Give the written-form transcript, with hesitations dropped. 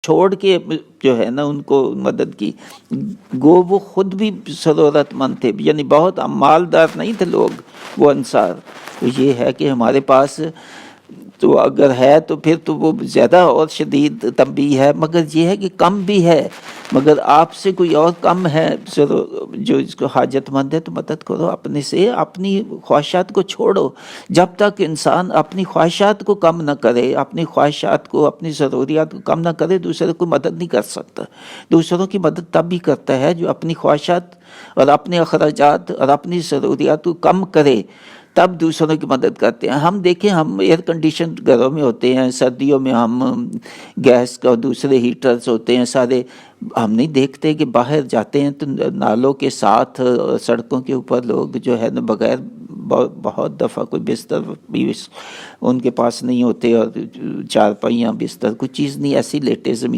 چھوڑ کے جو ہے نا ان کو مدد کی، گو وہ خود بھی ضرورت مند تھے، یعنی بہت مالدار نہیں تھے لوگ وہ انصار۔ تو یہ ہے کہ ہمارے پاس تو اگر ہے تو پھر تو وہ زیادہ اور شدید تنبیہ ہے، مگر یہ ہے کہ کم بھی ہے، مگر آپ سے کوئی اور کم ہے جو اس کو حاجت مند ہے تو مدد کرو، اپنے سے اپنی خواہشات کو چھوڑو۔ جب تک انسان اپنی خواہشات کو کم نہ کرے، اپنی خواہشات کو، اپنی ضروریات کو کم نہ کرے، دوسرے کو مدد نہیں کر سکتا۔ دوسروں کی مدد تب بھی کرتا ہے جو اپنی خواہشات اور اپنے اخراجات اور اپنی ضروریات کو کم کرے، تب دوسروں کی مدد کرتے ہیں۔ ہم دیکھیں، ہم ایئر کنڈیشن گھروں میں ہوتے ہیں، سردیوں میں ہم گیس کا اور دوسرے ہیٹرز ہوتے ہیں سارے، ہم نہیں دیکھتے کہ باہر جاتے ہیں تو نالوں کے ساتھ سڑکوں کے اوپر لوگ جو ہے نا بغیر بہت دفعہ کوئی بستر بھی ان کے پاس نہیں ہوتے، اور چارپائیاں بستر کوئی چیز نہیں، ایسی لیٹے زمین